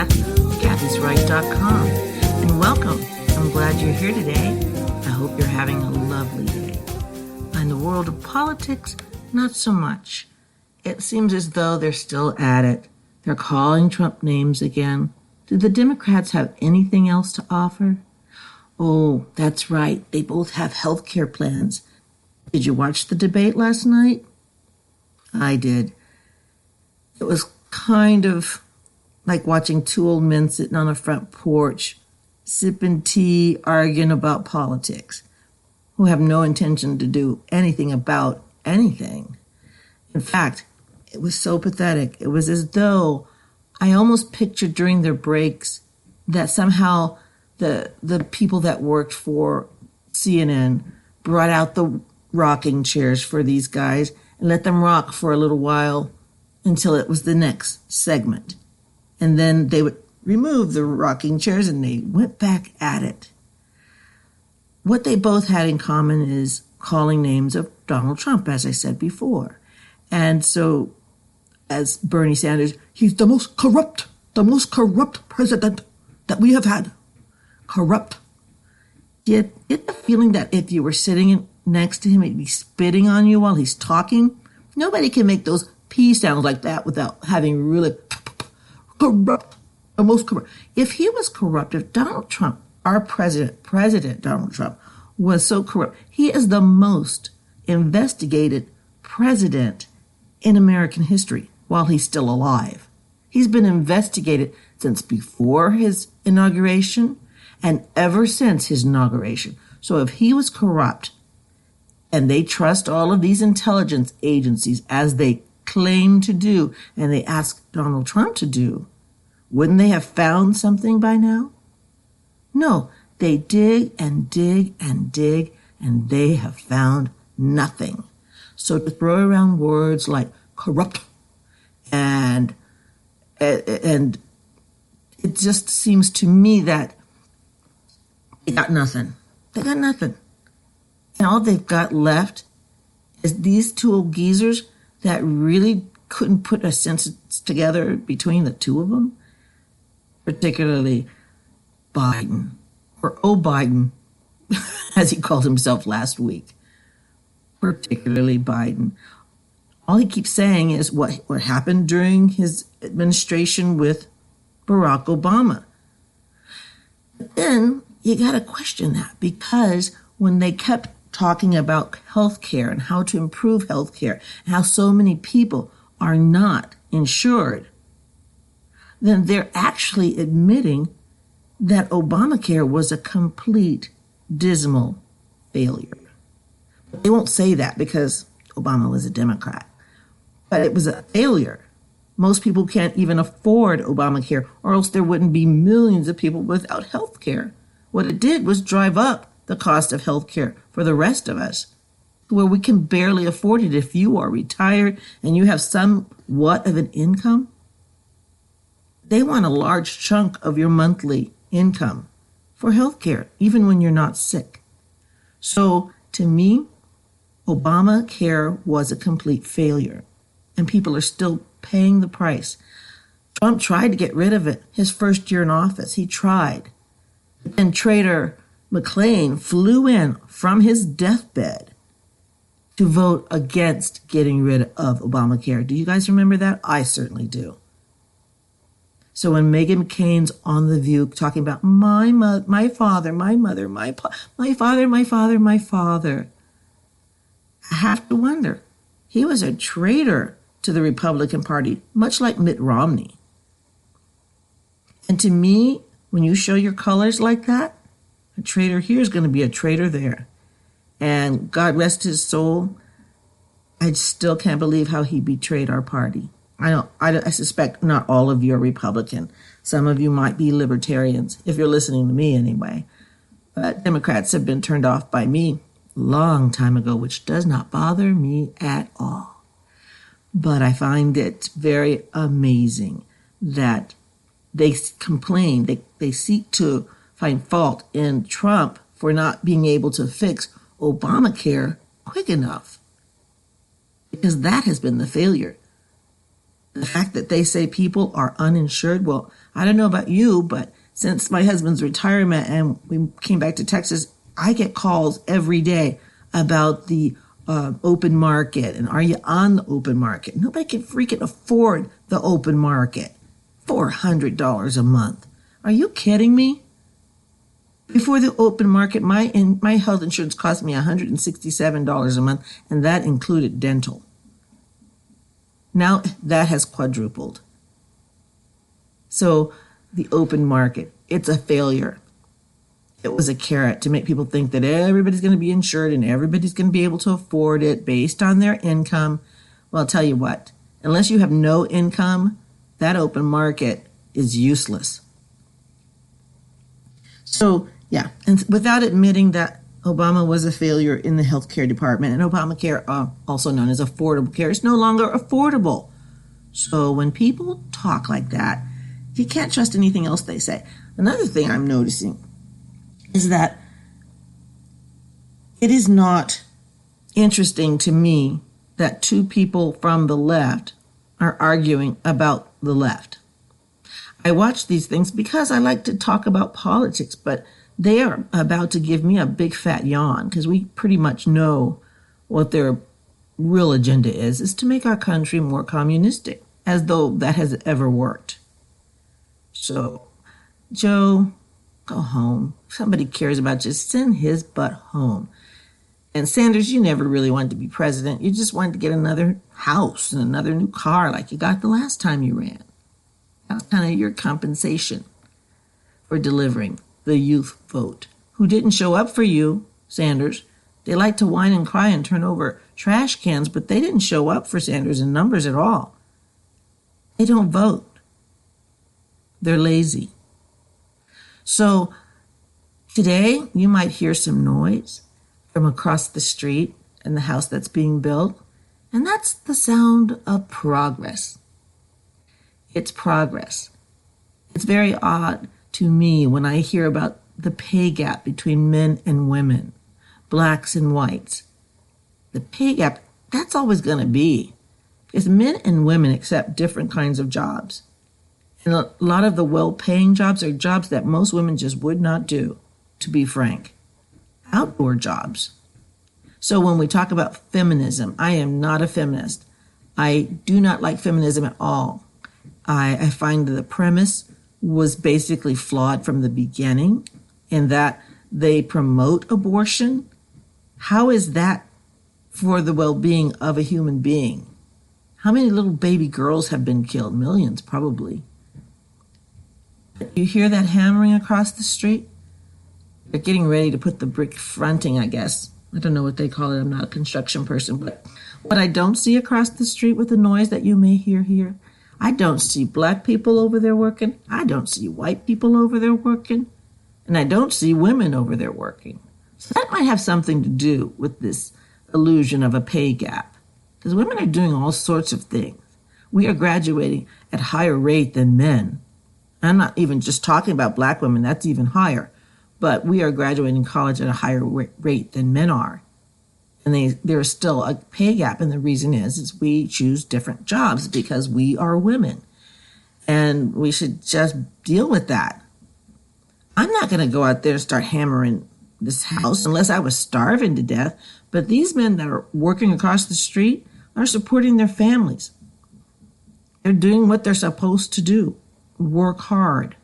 at kathysright.com. And welcome. I'm glad you're here today. I hope you're having a lovely day. In the world of politics, not so much. It seems as though they're still at it. They're calling Trump names again. Do the Democrats have anything else to offer? Oh, that's right. They both have health care plans. Did you watch the debate last night? I did. It was kind of like watching two old men sitting on a front porch, sipping tea, arguing about politics, who have no intention to do anything about anything. In fact, it was so pathetic. It was as though I almost pictured during their breaks that somehow the people that worked for CNN brought out the rocking chairs for these guys and let them rock for a little while until it was the next segment. And then they would remove the rocking chairs and they went back at it. What they both had in common is calling names of Donald Trump, as I said before. And so, as Bernie Sanders, he's the most corrupt president that we have had. Corrupt. You get the feeling that if you were sitting next to him, he'd be spitting on you while he's talking. Nobody can make those P sounds like that without having really corrupt, the most corrupt. If he was corrupt, if Donald Trump, our President Donald Trump, was so corrupt, he is the most investigated president in American history while he's still alive. He's been investigated since before his inauguration and ever since his inauguration. So if he was corrupt and they trust all of these intelligence agencies as they claim to do and they ask Donald Trump to do, wouldn't they have found something by now? No, they dig and dig and dig and they have found nothing. So to throw around words like corrupt and it just seems to me that they got nothing. They got nothing. And all they've got left is these two old geezers that really couldn't put a sentence together between the two of them, particularly Biden, or Biden, as he called himself last week, particularly Biden. All he keeps saying is what happened during his administration with Barack Obama. But then you got to question that, because when they kept talking about health care and how to improve health care and how so many people are not insured, then they're actually admitting that Obamacare was a complete dismal failure. They won't say that because Obama was a Democrat, but it was a failure. Most people can't even afford Obamacare, or else there wouldn't be millions of people without health care. What it did was drive up the cost of health care for the rest of us, where we can barely afford it. If you are retired and you have somewhat of an income, they want a large chunk of your monthly income for health care, even when you're not sick. So to me, Obamacare was a complete failure, and people are still paying the price. Trump tried to get rid of it his first year in office. He tried. And Trader McClain flew in from his deathbed to vote against getting rid of Obamacare. Do you guys remember that? I certainly do. So when Meghan McCain's on The View talking about my father, my mother, my father, I have to wonder. He was a traitor to the Republican Party, much like Mitt Romney. And to me, when you show your colors like that, a traitor here is going to be a traitor there. And God rest his soul, I still can't believe how he betrayed our party. I suspect not all of you are Republican. Some of you might be libertarians, if you're listening to me anyway. But Democrats have been turned off by me a long time ago, which does not bother me at all. But I find it very amazing that they complain, they seek to find fault in Trump for not being able to fix Obamacare quick enough, because that has been the failure. The fact that they say people are uninsured, well, I don't know about you, but since my husband's retirement and we came back to Texas, I get calls every day about the open market and are you on the open market? Nobody can freaking afford the open market. $400 a month. Are you kidding me? Before the open market, my health insurance cost me $167 a month, and that included dental. Now that has quadrupled. So the open market, it's a failure. It was a carrot to make people think that everybody's going to be insured and everybody's going to be able to afford it based on their income. Well, I'll tell you what, unless you have no income, that open market is useless. So, yeah, and without admitting that Obama was a failure in the healthcare department, and Obamacare, also known as Affordable Care, is no longer affordable. So when people talk like that, you can't trust anything else they say. Another thing I'm noticing is that it is not interesting to me that two people from the left are arguing about the left. I watch these things because I like to talk about politics, but they are about to give me a big fat yawn because we pretty much know what their real agenda is to make our country more communistic, as though that has ever worked. So, Joe, go home. If somebody cares about you, send his butt home. And Sanders, you never really wanted to be president. You just wanted to get another house and another new car like you got the last time you ran. That was kind of your compensation for delivering the youth vote, who didn't show up for you, Sanders. They like to whine and cry and turn over trash cans, but they didn't show up for Sanders in numbers at all. They don't vote. They're lazy. So today you might hear some noise from across the street in the house that's being built, and that's the sound of progress. It's progress. It's very odd to me when I hear about the pay gap between men and women, blacks and whites. The pay gap, that's always going to be, because men and women accept different kinds of jobs. And a lot of the well-paying jobs are jobs that most women just would not do, to be frank. Outdoor jobs. So when we talk about feminism, I am not a feminist. I do not like feminism at all. I find the premise was basically flawed from the beginning in that they promote abortion. How is that for the well-being of a human being? How many little baby girls have been killed? Millions, probably. You hear that hammering across the street? They're getting ready to put the brick fronting, I guess. I don't know what they call it. I'm not a construction person. But what I don't see across the street with the noise that you may hear here, I don't see black people over there working. I don't see white people over there working. And I don't see women over there working. So that might have something to do with this illusion of a pay gap. Because women are doing all sorts of things. We are graduating at a higher rate than men. I'm not even just talking about black women. That's even higher. But we are graduating college at a higher rate than men are. And there is still a pay gap, and the reason is we choose different jobs because we are women. And we should just deal with that. I'm not going to go out there and start hammering this house unless I was starving to death. But these men that are working across the street are supporting their families. They're doing what they're supposed to do, work hard.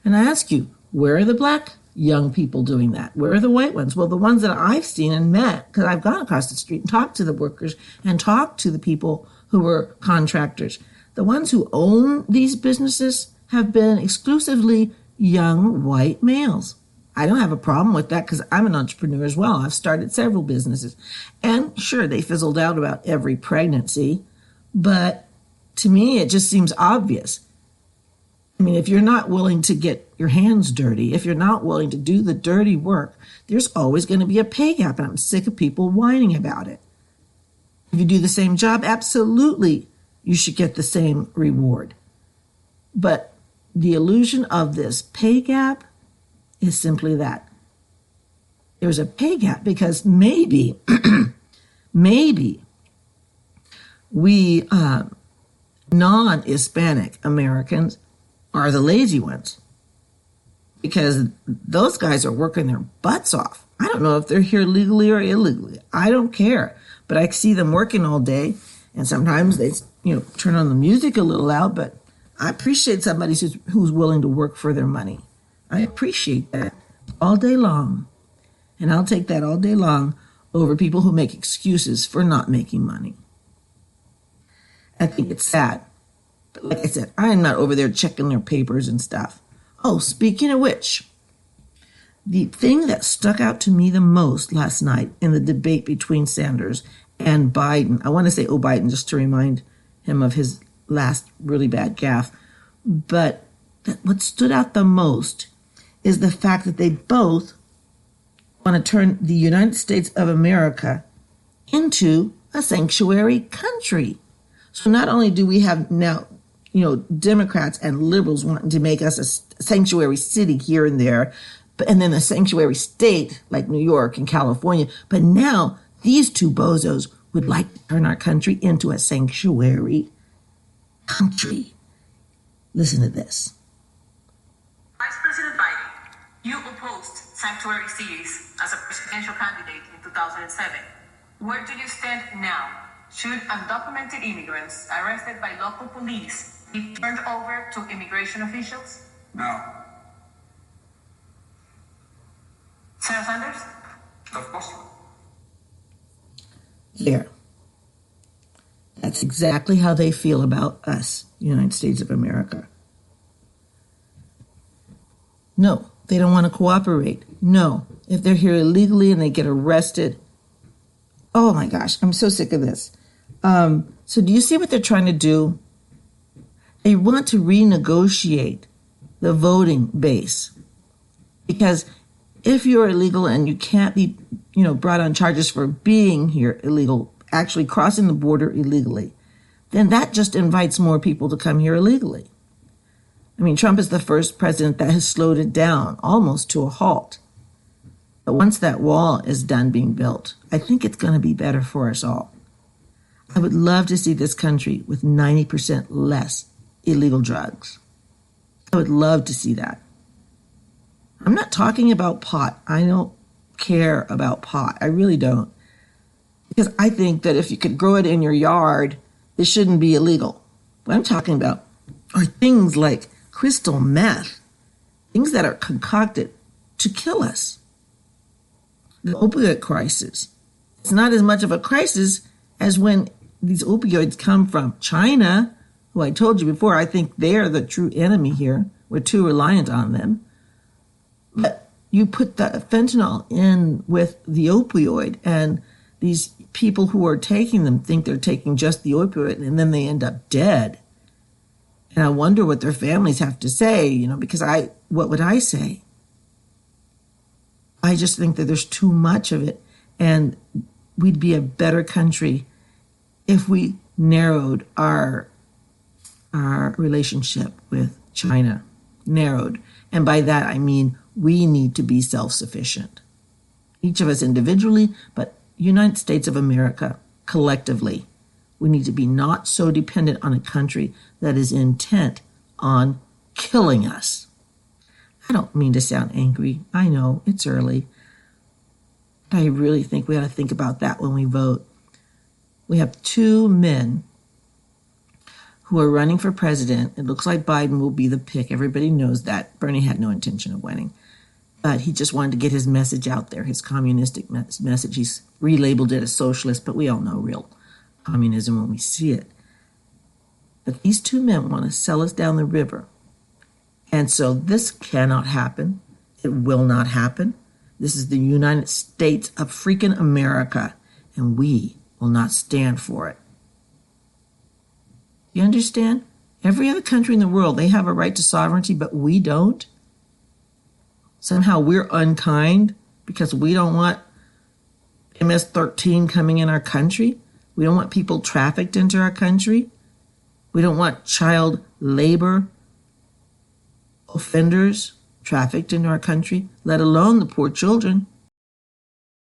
And I ask you, where are the black young people doing that? Where are the white ones? Well, the ones that I've seen and met, because I've gone across the street and talked to the workers and talked to the people who were contractors. The ones who own these businesses have been exclusively young white males. I don't have a problem with that because I'm an entrepreneur as well. I've started several businesses. And sure, they fizzled out about every pregnancy, but to me, it just seems obvious. I mean, if you're not willing to get your hands dirty, if you're not willing to do the dirty work, there's always going to be a pay gap, and I'm sick of people whining about it. If you do the same job, absolutely, you should get the same reward. But the illusion of this pay gap is simply that. There's a pay gap because maybe We non-Hispanic Americans are the lazy ones because those guys are working their butts off. I don't know if they're here legally or illegally. I don't care. But I see them working all day, and sometimes they, turn on the music a little loud, but I appreciate somebody who's willing to work for their money. I appreciate that all day long. And I'll take that all day long over people who make excuses for not making money. I think it's sad. But like I said, I'm not over there checking their papers and stuff. Oh, speaking of which, the thing that stuck out to me the most last night in the debate between Sanders and Biden, I want to say Biden just to remind him of his last really bad gaffe, but what stood out the most is the fact that they both want to turn the United States of America into a sanctuary country. So not only do we have now, Democrats and liberals wanting to make us a sanctuary city here and there, and then a sanctuary state like New York and California, but now these two bozos would like to turn our country into a sanctuary country. Listen to this. Vice President Biden, you opposed sanctuary cities as a presidential candidate in 2007. Where do you stand now? Should undocumented immigrants arrested by local police be turned over to immigration officials? No. Senator Sanders? Of course. There. That's exactly how they feel about us, United States of America. No, they don't want to cooperate. No, if they're here illegally and they get arrested. Oh my gosh, I'm so sick of this. So do you see what they're trying to do? They want to renegotiate the voting base. Because if you're illegal and you can't be, brought on charges for being here illegal, actually crossing the border illegally, then that just invites more people to come here illegally. I mean, Trump is the first president that has slowed it down almost to a halt. But once that wall is done being built, I think it's going to be better for us all. I would love to see this country with 90% less illegal drugs. I would love to see that. I'm not talking about pot. I don't care about pot. I really don't. Because I think that if you could grow it in your yard, it shouldn't be illegal. What I'm talking about are things like crystal meth, things that are concocted to kill us. The opioid crisis. It's not as much of a crisis as when these opioids come from China, who I told you before, I think they're the true enemy here. We're too reliant on them. But you put the fentanyl in with the opioid, and these people who are taking them think they're taking just the opioid, and then they end up dead. And I wonder what their families have to say, because what would I say? I just think that there's too much of it, and we'd be a better country if we narrowed our relationship with China. Narrowed. And by that, I mean we need to be self-sufficient. Each of us individually, but United States of America collectively. We need to be not so dependent on a country that is intent on killing us. I don't mean to sound angry. I know, it's early. But I really think we ought to think about that when we vote. We have two men who are running for president. It looks like Biden will be the pick. Everybody knows that. Bernie had no intention of winning. But he just wanted to get his message out there, his communistic message. He's relabeled it as socialist, but we all know real communism when we see it. But these two men want to sell us down the river. And so this cannot happen. It will not happen. This is the United States of freaking America, and we will not stand for it. You understand? Every other country in the world, they have a right to sovereignty, but we don't. Somehow we're unkind because we don't want MS-13 coming in our country. We don't want people trafficked into our country. We don't want child labor offenders trafficked into our country, let alone the poor children.